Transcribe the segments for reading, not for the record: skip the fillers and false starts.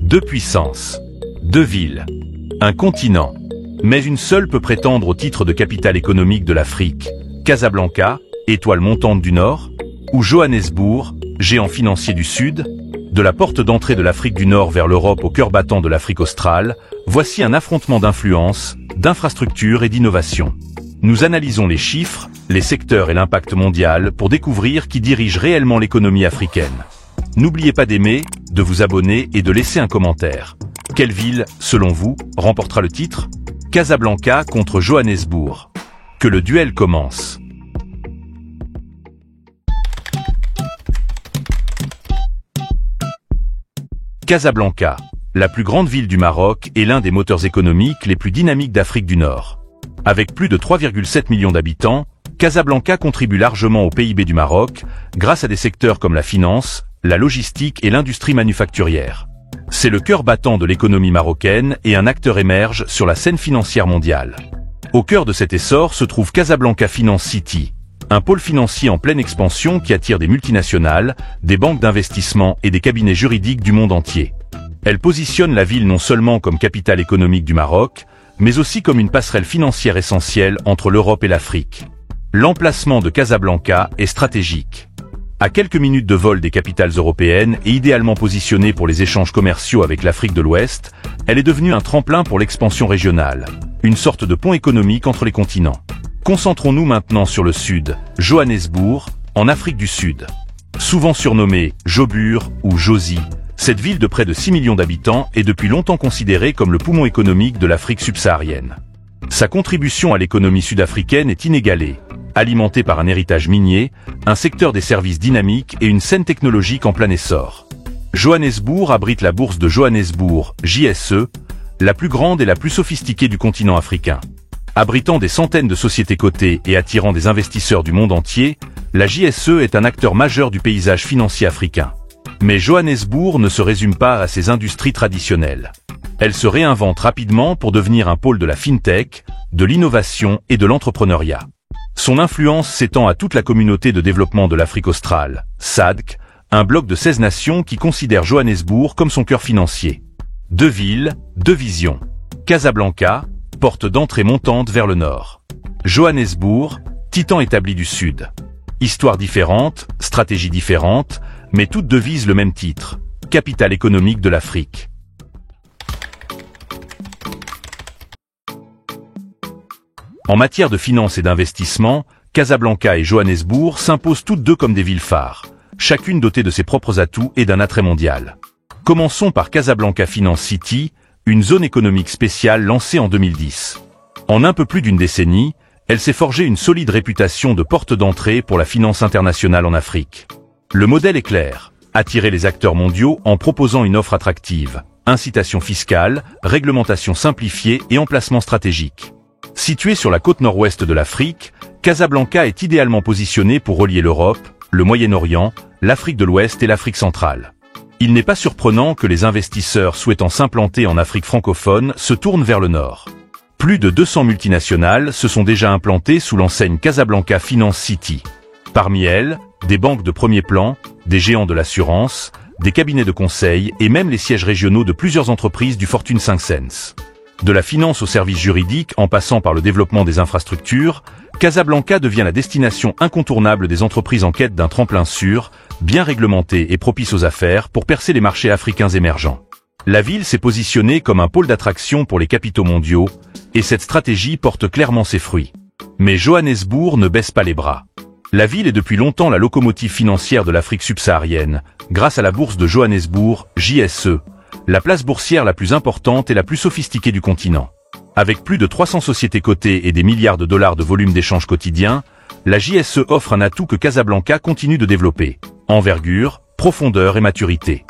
Deux puissances, deux villes, un continent. Mais une seule peut prétendre au titre de capitale économique de l'Afrique, Casablanca, étoile montante du Nord, ou Johannesburg, géant financier du Sud. De la porte d'entrée de l'Afrique du Nord vers l'Europe au cœur battant de l'Afrique australe, voici un affrontement d'influence, d'infrastructures et d'innovation. Nous analysons les chiffres, les secteurs et l'impact mondial pour découvrir qui dirige réellement l'économie africaine. N'oubliez pas d'aimer, de vous abonner et de laisser un commentaire. Quelle ville, selon vous, remportera le titre ? Casablanca contre Johannesburg. Que le duel commence. Casablanca, la plus grande ville du Maroc et l'un des moteurs économiques les plus dynamiques d'Afrique du Nord. Avec plus de 3,7 millions d'habitants, Casablanca contribue largement au PIB du Maroc, grâce à des secteurs comme la finance, la logistique et l'industrie manufacturière. C'est le cœur battant de l'économie marocaine et un acteur émerge sur la scène financière mondiale. Au cœur de cet essor se trouve Casablanca Finance City, un pôle financier en pleine expansion qui attire des multinationales, des banques d'investissement et des cabinets juridiques du monde entier. Elle positionne la ville non seulement comme capitale économique du Maroc, mais aussi comme une passerelle financière essentielle entre l'Europe et l'Afrique. L'emplacement de Casablanca est stratégique. À quelques minutes de vol des capitales européennes et idéalement positionnée pour les échanges commerciaux avec l'Afrique de l'Ouest, elle est devenue un tremplin pour l'expansion régionale, une sorte de pont économique entre les continents. Concentrons-nous maintenant sur le sud, Johannesburg, en Afrique du Sud. Souvent surnommée Joburg ou Josi, cette ville de près de 6 millions d'habitants est depuis longtemps considérée comme le poumon économique de l'Afrique subsaharienne. Sa contribution à l'économie sud-africaine est inégalée, alimentée par un héritage minier, un secteur des services dynamiques et une scène technologique en plein essor. Johannesburg abrite la bourse de Johannesburg, JSE, la plus grande et la plus sophistiquée du continent africain. Abritant des centaines de sociétés cotées et attirant des investisseurs du monde entier, la JSE est un acteur majeur du paysage financier africain. Mais Johannesburg ne se résume pas à ses industries traditionnelles. Elle se réinvente rapidement pour devenir un pôle de la fintech, de l'innovation et de l'entrepreneuriat. Son influence s'étend à toute la communauté de développement de l'Afrique australe, SADC, un bloc de 16 nations qui considère Johannesburg comme son cœur financier. Deux villes, deux visions. Casablanca, porte d'entrée montante vers le nord. Johannesburg, titan établi du sud. Histoire différente, stratégie différente, mais toutes deux visent le même titre, capitale économique de l'Afrique. En matière de finance et d'investissement, Casablanca et Johannesburg s'imposent toutes deux comme des villes phares, chacune dotée de ses propres atouts et d'un attrait mondial. Commençons par Casablanca Finance City, une zone économique spéciale lancée en 2010. En un peu plus d'une décennie, elle s'est forgée une solide réputation de porte d'entrée pour la finance internationale en Afrique. Le modèle est clair, attirer les acteurs mondiaux en proposant une offre attractive, incitation fiscale, réglementation simplifiée et emplacement stratégique. Située sur la côte nord-ouest de l'Afrique, Casablanca est idéalement positionnée pour relier l'Europe, le Moyen-Orient, l'Afrique de l'Ouest et l'Afrique centrale. Il n'est pas surprenant que les investisseurs souhaitant s'implanter en Afrique francophone se tournent vers le nord. Plus de 200 multinationales se sont déjà implantées sous l'enseigne Casablanca Finance City. Parmi elles, des banques de premier plan, des géants de l'assurance, des cabinets de conseil et même les sièges régionaux de plusieurs entreprises du Fortune 500. De la finance aux services juridiques en passant par le développement des infrastructures, Casablanca devient la destination incontournable des entreprises en quête d'un tremplin sûr, bien réglementé et propice aux affaires pour percer les marchés africains émergents. La ville s'est positionnée comme un pôle d'attraction pour les capitaux mondiaux, et cette stratégie porte clairement ses fruits. Mais Johannesburg ne baisse pas les bras. La ville est depuis longtemps la locomotive financière de l'Afrique subsaharienne, grâce à la bourse de Johannesburg, JSE, la place boursière la plus importante et la plus sophistiquée du continent. Avec plus de 300 sociétés cotées et des milliards de dollars de volume d'échanges quotidiens, la JSE offre un atout que Casablanca continue de développer: envergure, profondeur et maturité.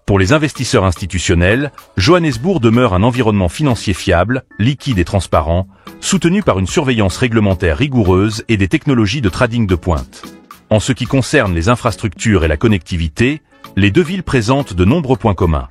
Pour les investisseurs institutionnels, Johannesburg demeure un environnement financier fiable, liquide et transparent, soutenu par une surveillance réglementaire rigoureuse et des technologies de trading de pointe. En ce qui concerne les infrastructures et la connectivité, les deux villes présentent de nombreux points communs.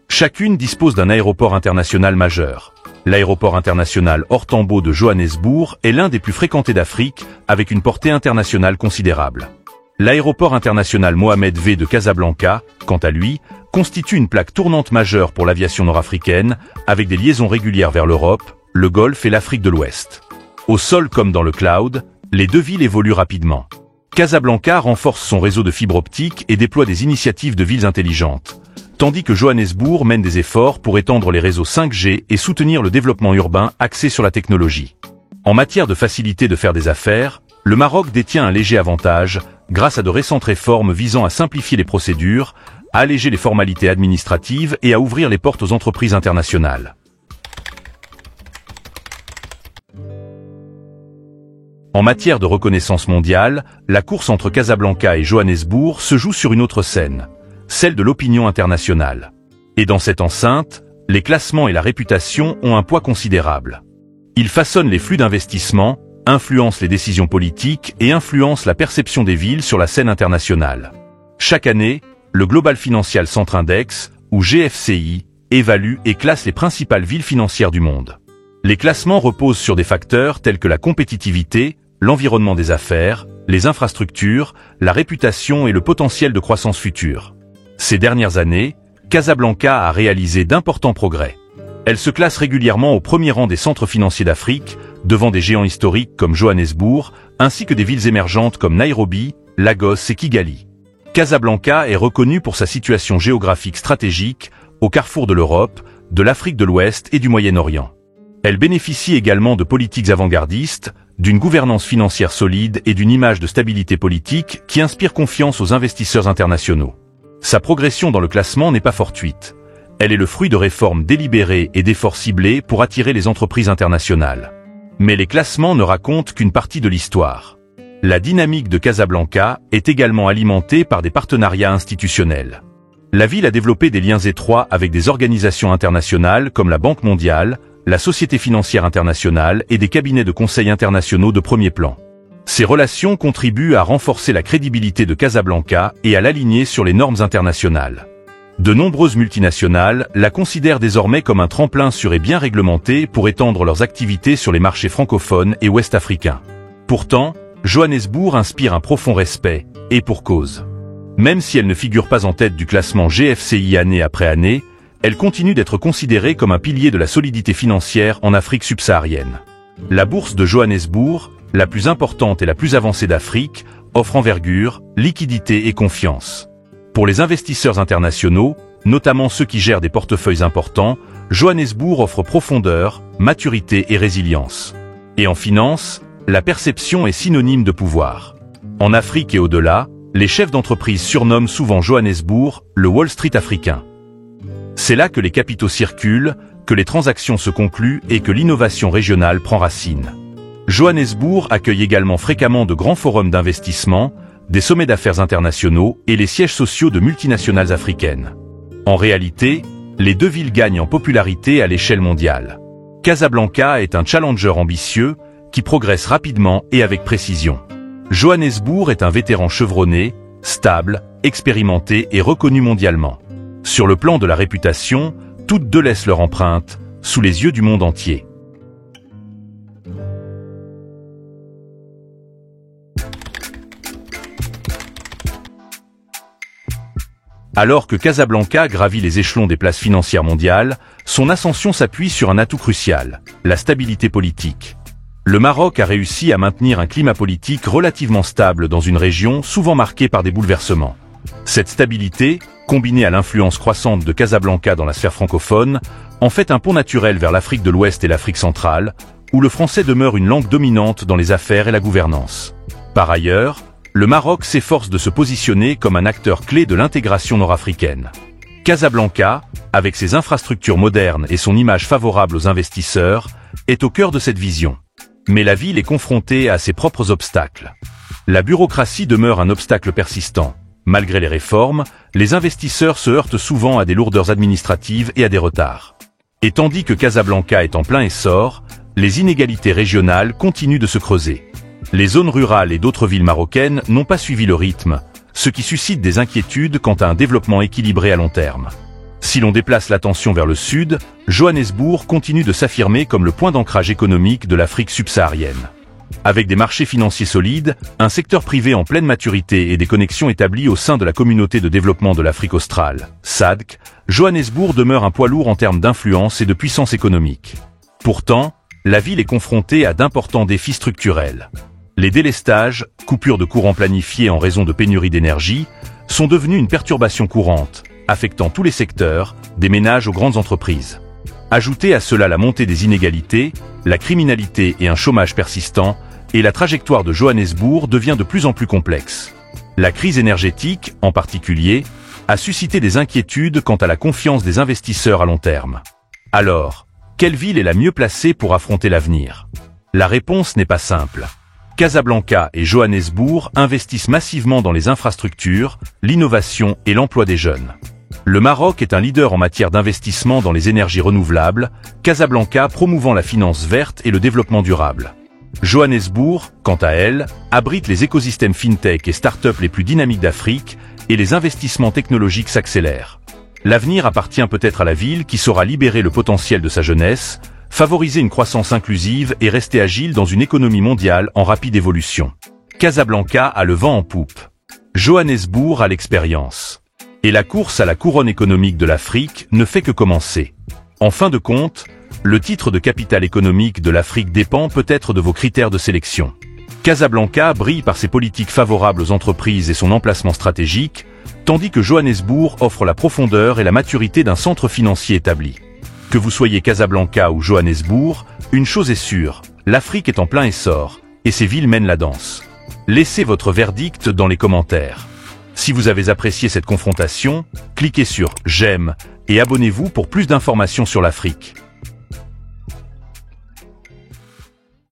Chacune dispose d'un aéroport international majeur. L'aéroport international Hors Tambo de Johannesburg est l'un des plus fréquentés d'Afrique, avec une portée internationale considérable. L'aéroport international Mohamed V de Casablanca, quant à lui, constitue une plaque tournante majeure pour l'aviation nord-africaine, avec des liaisons régulières vers l'Europe, le Golfe et l'Afrique de l'Ouest. Au sol comme dans le cloud, les deux villes évoluent rapidement. Casablanca renforce son réseau de fibres optiques et déploie des initiatives de villes intelligentes, tandis que Johannesburg mène des efforts pour étendre les réseaux 5G et soutenir le développement urbain axé sur la technologie. En matière de facilité de faire des affaires, le Maroc détient un léger avantage grâce à de récentes réformes visant à simplifier les procédures, à alléger les formalités administratives et à ouvrir les portes aux entreprises internationales. En matière de reconnaissance mondiale, la course entre Casablanca et Johannesburg se joue sur une autre scène, celle de l'opinion internationale. Et dans cette enceinte, les classements et la réputation ont un poids considérable. Ils façonnent les flux d'investissement, influencent les décisions politiques et influencent la perception des villes sur la scène internationale. Chaque année, le Global Financial Centre Index, ou GFCI, évalue et classe les principales villes financières du monde. Les classements reposent sur des facteurs tels que la compétitivité, l'environnement des affaires, les infrastructures, la réputation et le potentiel de croissance future. Ces dernières années, Casablanca a réalisé d'importants progrès. Elle se classe régulièrement au premier rang des centres financiers d'Afrique, devant des géants historiques comme Johannesburg, ainsi que des villes émergentes comme Nairobi, Lagos et Kigali. Casablanca est reconnue pour sa situation géographique stratégique, au carrefour de l'Europe, de l'Afrique de l'Ouest et du Moyen-Orient. Elle bénéficie également de politiques avant-gardistes, d'une gouvernance financière solide et d'une image de stabilité politique qui inspire confiance aux investisseurs internationaux. Sa progression dans le classement n'est pas fortuite. Elle est le fruit de réformes délibérées et d'efforts ciblés pour attirer les entreprises internationales. Mais les classements ne racontent qu'une partie de l'histoire. La dynamique de Casablanca est également alimentée par des partenariats institutionnels. La ville a développé des liens étroits avec des organisations internationales comme la Banque mondiale, la Société financière internationale et des cabinets de conseil internationaux de premier plan. Ces relations contribuent à renforcer la crédibilité de Casablanca et à l'aligner sur les normes internationales. De nombreuses multinationales la considèrent désormais comme un tremplin sûr et bien réglementé pour étendre leurs activités sur les marchés francophones et ouest-africains. Pourtant, Johannesburg inspire un profond respect, et pour cause. Même si elle ne figure pas en tête du classement GFCI année après année, elle continue d'être considérée comme un pilier de la solidité financière en Afrique subsaharienne. La bourse de Johannesburg, la plus importante et la plus avancée d'Afrique, offre envergure, liquidité et confiance. Pour les investisseurs internationaux, notamment ceux qui gèrent des portefeuilles importants, Johannesburg offre profondeur, maturité et résilience. Et en finance, la perception est synonyme de pouvoir. En Afrique et au-delà, les chefs d'entreprise surnomment souvent Johannesburg le Wall Street africain. C'est là que les capitaux circulent, que les transactions se concluent et que l'innovation régionale prend racine. Johannesburg accueille également fréquemment de grands forums d'investissement, des sommets d'affaires internationaux et les sièges sociaux de multinationales africaines. En réalité, les deux villes gagnent en popularité à l'échelle mondiale. Casablanca est un challenger ambitieux qui progresse rapidement et avec précision. Johannesburg est un vétéran chevronné, stable, expérimenté et reconnu mondialement. Sur le plan de la réputation, toutes deux laissent leur empreinte, sous les yeux du monde entier. Alors que Casablanca gravit les échelons des places financières mondiales, son ascension s'appuie sur un atout crucial, la stabilité politique. Le Maroc a réussi à maintenir un climat politique relativement stable dans une région souvent marquée par des bouleversements. Cette stabilité, combinée à l'influence croissante de Casablanca dans la sphère francophone, en fait un pont naturel vers l'Afrique de l'Ouest et l'Afrique centrale, où le français demeure une langue dominante dans les affaires et la gouvernance. Par ailleurs, le Maroc s'efforce de se positionner comme un acteur clé de l'intégration nord-africaine. Casablanca, avec ses infrastructures modernes et son image favorable aux investisseurs, est au cœur de cette vision. Mais la ville est confrontée à ses propres obstacles. La bureaucratie demeure un obstacle persistant. Malgré les réformes, les investisseurs se heurtent souvent à des lourdeurs administratives et à des retards. Et tandis que Casablanca est en plein essor, les inégalités régionales continuent de se creuser. Les zones rurales et d'autres villes marocaines n'ont pas suivi le rythme, ce qui suscite des inquiétudes quant à un développement équilibré à long terme. Si l'on déplace l'attention vers le sud, Johannesburg continue de s'affirmer comme le point d'ancrage économique de l'Afrique subsaharienne. Avec des marchés financiers solides, un secteur privé en pleine maturité et des connexions établies au sein de la communauté de développement de l'Afrique australe, SADC, Johannesburg demeure un poids lourd en termes d'influence et de puissance économique. Pourtant, la ville est confrontée à d'importants défis structurels. Les délestages, coupures de courant planifiées en raison de pénurie d'énergie, sont devenus une perturbation courante, affectant tous les secteurs, des ménages aux grandes entreprises. Ajoutez à cela la montée des inégalités, la criminalité et un chômage persistant, et la trajectoire de Johannesburg devient de plus en plus complexe. La crise énergétique, en particulier, a suscité des inquiétudes quant à la confiance des investisseurs à long terme. Alors, quelle ville est la mieux placée pour affronter l'avenir? La réponse n'est pas simple. Casablanca et Johannesburg investissent massivement dans les infrastructures, l'innovation et l'emploi des jeunes. Le Maroc est un leader en matière d'investissement dans les énergies renouvelables, Casablanca promouvant la finance verte et le développement durable. Johannesburg, quant à elle, abrite les écosystèmes fintech et start-up les plus dynamiques d'Afrique et les investissements technologiques s'accélèrent. L'avenir appartient peut-être à la ville qui saura libérer le potentiel de sa jeunesse, favoriser une croissance inclusive et rester agile dans une économie mondiale en rapide évolution. Casablanca a le vent en poupe. Johannesburg a l'expérience. Et la course à la couronne économique de l'Afrique ne fait que commencer. En fin de compte, le titre de capitale économique de l'Afrique dépend peut-être de vos critères de sélection. Casablanca brille par ses politiques favorables aux entreprises et son emplacement stratégique, tandis que Johannesburg offre la profondeur et la maturité d'un centre financier établi. Que vous soyez Casablanca ou Johannesburg, une chose est sûre, l'Afrique est en plein essor, et ces villes mènent la danse. Laissez votre verdict dans les commentaires. Si vous avez apprécié cette confrontation, cliquez sur « J'aime » et abonnez-vous pour plus d'informations sur l'Afrique.